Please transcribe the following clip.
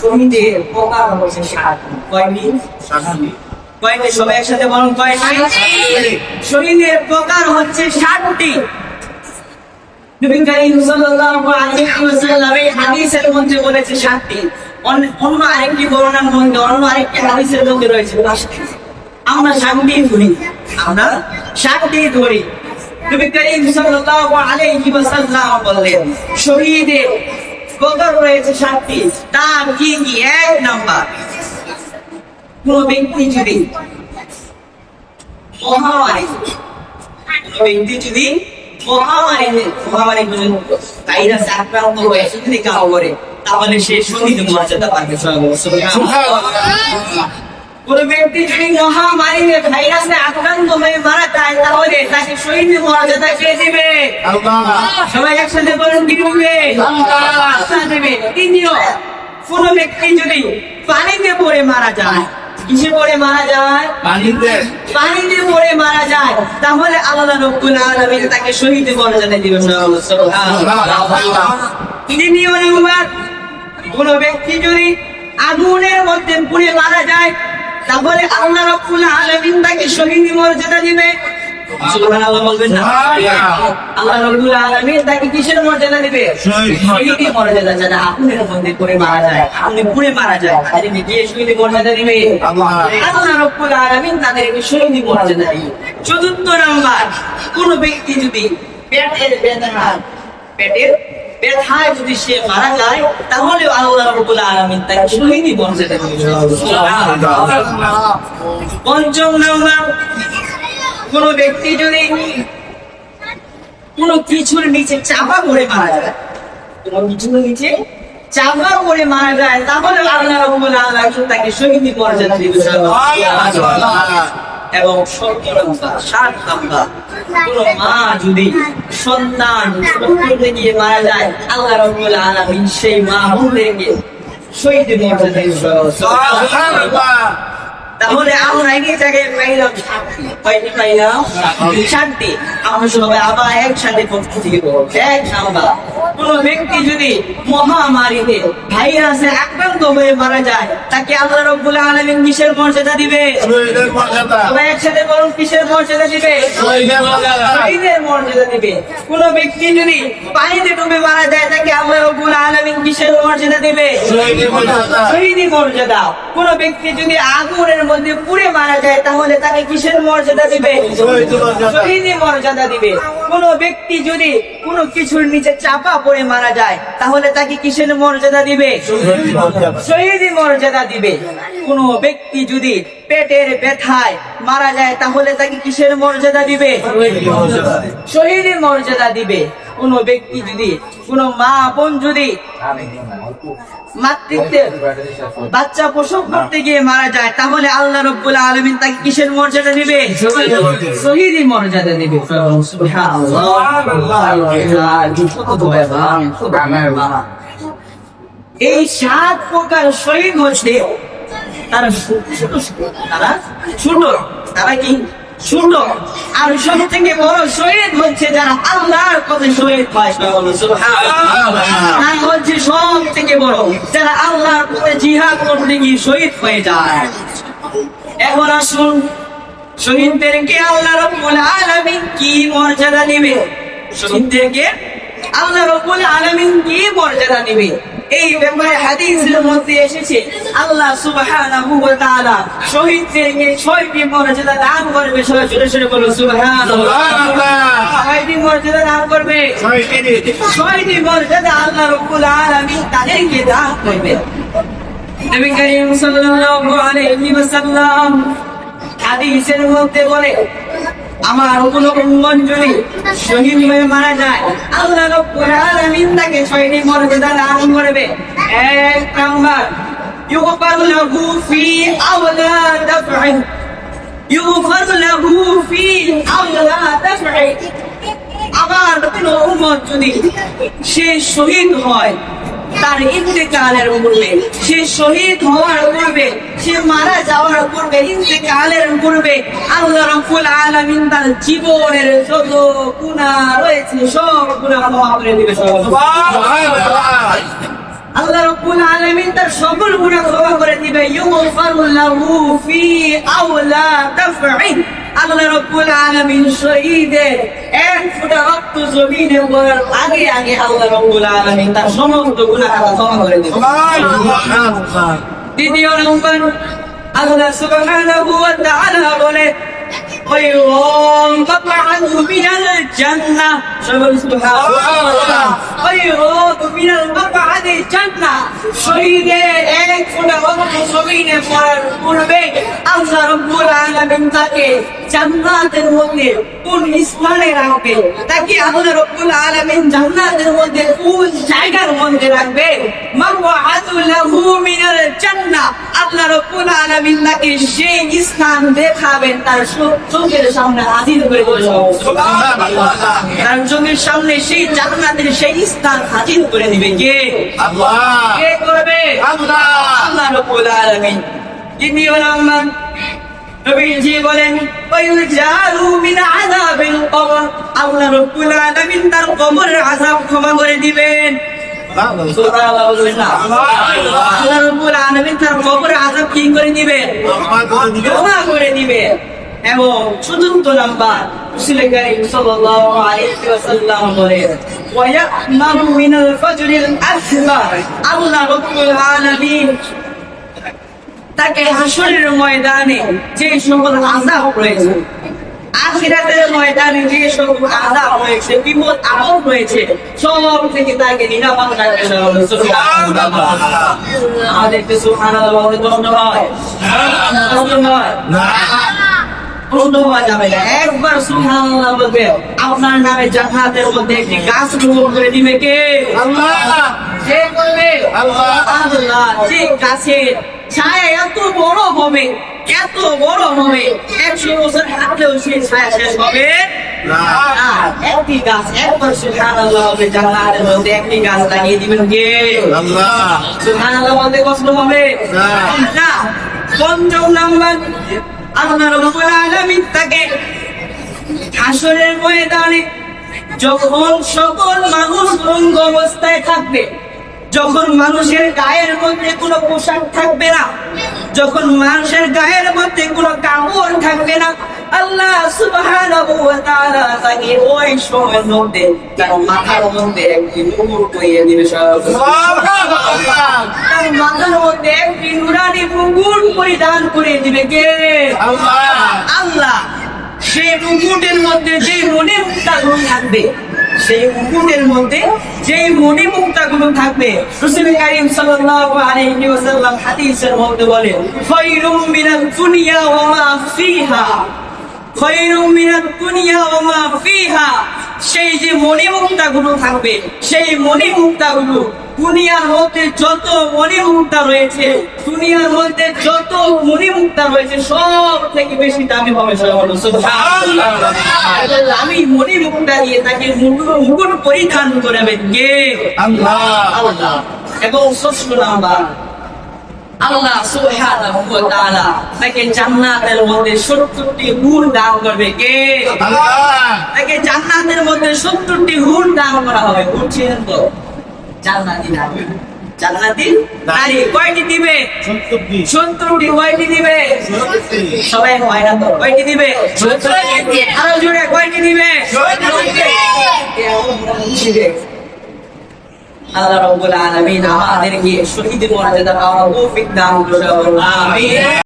শহীদের প্রকার হচ্ছে সাতটি। কয়টি? কয়টি? সবাই একসাথে বলুন, কয়টি? শহীদের প্রকার হচ্ছে 7টি। নবী করিম সাল্লাল্লাহু আলাইহি ওয়াসাল্লাম এই হাদিসের মধ্যে বলেছে 7টি। অন্য আরেকটি বর্ণনার মধ্যে অন্য আরেকটি হাদিসের মধ্যে রয়েছে 10টি। আমরা 7টি ধরি, আমরা 7টি ধরি। নবী করিম সাল্লাল্লাহু আলাইহি ওয়াসাল্লাম বললেন শহীদের প্রকার রয়েছে 7টি। তার কি কি? 1 নাম্বার, কোন ব্যক্তি যদি মহামারী ভাইরাসে আক্রান্ত হয়ে যদি কাউ করে তাহলে সে শহীদ মর্যাদা পাবে। কোন ব্যক্তি যদি মহামারীতে ভাইরাসে আক্রান্ত হয়ে মারা যায় তাহলে তাকে শহীদ মর্যাদা কে দিবে? সবাই একসাথে বলুন, কি করবে? আল্লাহ দেবে। দ্বিতীয়, কোন ব্যক্তি যদি পানিতে পড়ে মারা যায়, কিসে পড়ে মারা যায়? পানিতে পড়ে মারা যায়, তাহলে আল্লাহ রাব্বুল আলামিন তাকে শহীদ মর্যাদা দিবেন। তৃতীয় নাম্বার, কোন ব্যক্তি যদি আগুনের মধ্যে পুড়ে মারা যায় তাহলে আল্লাহ রাব্বুল আলামিন তাকে শহীদ মর্যাদা দিবে। সুবহানাল্লাহ বলবেন না? আল্লাহ রাব্বুল আলামিন তাকে কিসের মর্যাদা দিবে? শহীদ মর্যাদা। যারা আগুনের মধ্যে পড়ে মারা যায়, আগুনে পুড়ে মারা যায়, তাদের কি শহীদ মর্যাদা দিবে? আল্লাহ রাব্বুল আলামিন তাদেরকে শহীদ মর্যাদা দিবে। চতুর্থ নাম্বার, কোন ব্যক্তি যদি পেটের ব্যথায় যদি সে মারা যায় তাহলে আল্লাহ রাব্বুল আলামিন তাকে শহীদ মর্যাদা দিবে। পঞ্চম নাম্বার, কোন ব্যক্তি যদি কোন কিছুর নিচে চাপা পড়ে মারা যায়, কোন কিছুর নিচে চাপা পড়ে মারা যায় তাহলে আল্লাহ রাব্বুল আলামিন তাকে শহীদ মর্যাদা দিবে। এবং 7 নাম্বার, কোন মা যদি সন্তান করতে গিয়ে মারা যায় আল্লাহ রাব্বুল আলামিন সেই মা বোনদেরকে শহীদ মর্যাদা দিবে। তাহলে আমরা এই জায়গায় পাইলাম 7টি। আমরা সবাই আবার একসাথে পক্ষ থেকে বলবো। 1 নাম্বার, কোন ব্যক্তি যদি মহামারীতে ভাইরাসে আক্রান্ত হয়ে মারা যায় তাকে আল্লাহ রাব্বুল আলামিন কিসের মর্যাদা দিবে? সবাই একসাথে বলুন, কিসের মর্যাদা দিবে? শহীদের মর্যাদা দিবে। কোন ব্যক্তি যদি পানিতে ডুবে মারা যায় তাকে আল্লাহ রাব্বুল আলামিন কিসের মর্যাদা দিবে? শহীদ মর্যাদা। কোন ব্যক্তি যদি আগুনের মধ্যে পুড়ে মারা যায় তাহলে তাকে কিসের মর্যাদা দিবে? শহীদ মর্যাদা দিবে। কোন ব্যক্তি যদি কোন কিছুর নিচে চাপা পড়ে মারা যায় তাহলে তাকে কিসের মর্যাদা দিবে? শহীদ মর্যাদা দিবে। কোন ব্যক্তি যদি পেটের ব্যথায় মারা যায় তাহলে তাকে কিসের মর্যাদা দিবে? শহীদ মর্যাদা দিবে। কোন ব্যক্তি যদি কোন মা বোন যদি মাতৃত্বে বাচ্চা প্রসব করতে গিয়ে মারা যায় তাহলে আল্লাহ রাব্বুল আলামিন তাকে কিসের মর্যাদা দিবে? শহীদ মর্যাদা দিবে। এই 7 প্রকার শহীদ হচ্ছে তারা ছোট, তারা কি ছোট। আর সব থেকে বড় শহীদ হচ্ছে যারা আল্লাহর পথে শহীদ হয়। সুবহানাল্লাহ হচ্ছে সব থেকে বড়, যারা আল্লাহর পথে জিহাদ করতে গিয়ে শহীদ হয়ে যায়। এখন আসুন শহীদদেরকে আল্লাহ রাব্বুল আলামিন কি মর্যাদা দিবে? শহীদদেরকে আল্লাহ রাব্বুল আলামিন কি মর্যাদা দিবে এই ব্যাপারে হাদিসের মধ্যে এসেছে। আল্লাহ সুবহানাহু ওয়া তাআলা শহীদদেরকে 6টি মর্যাদা দান করবে। সবাই জোরে জোরে বলুন সুবহানাল্লাহ। 6টি মর্যাদা দান করবে। 6টি মর্যাদা আল্লাহ রাব্বুল আলামিন তাদেরকে দান করবে। নবী করিম সাল্লাল্লাহু আলাইহি ওয়াসাল্লাম হাদিসের মধ্যে বলে, আমার কোনো উম্মত যদি শহীদ হয়ে মারা যায় আল্লাহ রাব্বুল আলামিন তাকে 6টি মর্যাদা দান করবে। 1 নাম্বার, ইউগফার লাহু ফি আওলা দাফ'i, ইউগফার লাহু ফি আওলা দাফ'i। আমার কোনো উম্মত যদি সে শহীদ হয় তার ইন্তেকালের পূর্বে, সে শহীদ হওয়ার পূর্বে, সে মারা যাওয়ার পূর্বে, ইন্তেকালের পূর্বে আল্লাহ রাব্বুল আলামিন তার জীবনের যত গুনাহ রয়েছে সব গুনাহ মাফ করে দিবে। সুবহানাল্লাহ। আল্লাহ রাব্বুল আলামিন তার সকল গুনাহ ক্ষমা করে দিবে। ইউগফারু লাহু ফি আওলা দাফইন। আল্লাহ রাব্বুল আলামিন শহীদের এক ফোঁটা রক্ত জমিনে পড়ার আগে আগে আল্লাহ রাব্বুল আলামিন তার সমস্ত গুনাহ ক্ষমা করে দিবে। দ্বিতীয় নম্বর, আল্লাহ সুবহানাহু ওয়া তাআলা বলে خيرون مقعده من الجنة. خيرون من المقعد الجنة. শহীদের এক ফোঁটা রক্ত জমিনে পড়ার পূর্বে আল্লাহ রাব্বুল আলামিন তাকে জান্নাতের মধ্যে কোন স্থানে রাখবে, তাকে আল্লাহ রাব্বুল আলামিন জান্নাতের মধ্যে কোন জায়গার মধ্যে রাখবে? মাকআদু লাহু মিনাল জান্নাহ। আল্লাহ রাব্বুল আলামিন তাকে সেই স্থান দেখাবেন, তার চোখের সামনে হাজির করে দিবেন। তার চোখের সামনে সেই জান্নাতের সেই স্থান হাজির করে দিবে কে? আল্লাহ। কে করবে? আল্লাহ। আল্লাহ রাব্বুল আলামিন। দ্বিতীয় নম্বর, নবীজি বলেন ওয়াইজালু মিন আযাবিল কবর। আল্লাহ রাব্বুল আলামিন তার কবরের আযাব ক্ষমা করে দিবেন। সুবহানাল্লাহ বলবেন না? আল্লাহ রাব্বুল আলামিন তার কবরের আযাব কি করে দিবেন? ক্ষমা করে দিবেন। এবং চতুর্থ নাম্বার, রাসূল কারীম সাল্লাল্লাহু আলাইহি ওয়াসাল্লাম বলেন ওয়ায়ামারু মিনাল ফাজরিল আসফার। আল্লাহ রাব্বুল আলামিন তাকে হাসরের ময়দানে যে সকল আযাব রয়েছে, আখিরাতের ময়দানে যে সকল আযাব রয়েছে, বিপদ আপদ রয়েছে, সব থেকে তাকে নিরাপদ রাখবে। সুবহানাল্লাহ। আমাদেরকে সুবহানাল্লাহ বলতে কষ্ট হয়? কষ্ট হয় না? কষ্ট হওয়া যাবে না। একবার সুবহানাল্লাহ বলবে, আপনার নামে জান্নাতের মধ্যে একটি গাছ রোপণ করে দিবে কে? আল্লাহ। কে করবে? আল্লাহ। আল্লাহ। যে গাছের ছায়া এত বড় হবে, এত বড় হবে, 100 বছর হাঁটলেও সেই ছায়া শেষ হবে না। একটি গাছ, একবার সুবহানাল্লাহ বলবে, জান্নাতের মধ্যে একটি গাছ লাগিয়ে দিবেন কে? আল্লাহ। সুবহানাল্লাহ বলতে কষ্ট হবে না? পঞ্চম নাম্বার, আল্লাহ রাব্বুল আলামিন তাকে হাসরের ময়দানে যখন সকল মানুষ অঙ্গ অবস্থায় থাকবে, যখন মানুষের গায়ের মধ্যে কোনো পোশাক থাকবে না, যখন মানুষের গায়ের মধ্যে কোনো কাপড় থাকবে না, আল্লাহ সুবহানাহু ওয়া তাআলা তাকে ওই সময়ের মধ্যে তার মাথার মধ্যে একটি নূর পরিয়ে দিবে। সুবহানাল্লাহ। তার মাথার মধ্যে একটি নুরানি মুকুট পরিধান করে দিবে কে? আল্লাহ। আল্লাহ। সেই মুকুটের মধ্যে যে মণি মুক্তাগুলো থাকবে, সেই মুকুটের মধ্যে যেই মণি মুক্তাগুলো থাকবে, রাসূল কারীম সাল্লাল্লাহু আলাইহি ওয়াসাল্লাম হাদিসের মধ্যে বলেন খায়রুম মিনাদ দুনিয়া ওয়া মা ফিহা। খায়রুম মিনাদ দুনিয়া ওয়া মা ফিহা। সেই যে মণি মুক্তাগুলো থাকবে, সেই মণি মুক্তাগুলো দুনিয়ার মধ্যে যত মণি মুক্তা রয়েছে, দুনিয়ার মধ্যে যত মণি মুক্তা রয়েছে, সব থেকে বেশি দামি হবে। সুবহানাল্লাহ। আমি মণি মুক্তা দিয়ে তাকে মুকুট পরিধান করাবেন কে? আল্লাহ। আল্লাহ। এবং ষষ্ঠ নাম্বার, আল্লাহ সুবহানাহু ওয়া তাআলা তাকে জান্নাতের মধ্যে 70টি হুর দান করবে কে? আল্লাহ। তাকে জান্নাতের মধ্যে 70টি হুর দান করা হবে। হুর ছিলেন তো জান্নাতি নারী। জান্নাতি নারী কয়টি দিবে? 70টি। কয়টি দিবে? সবাই হয় না তো? কয়টি দিবে? 70টি। আরো জোরে কয়টি দিবে? 70টি। আল্লাহ রাব্বুল আলামিন আমাদেরকে শহীদের মর্যাদা পাওয়ার তৌফিক দান করুন। আমিন।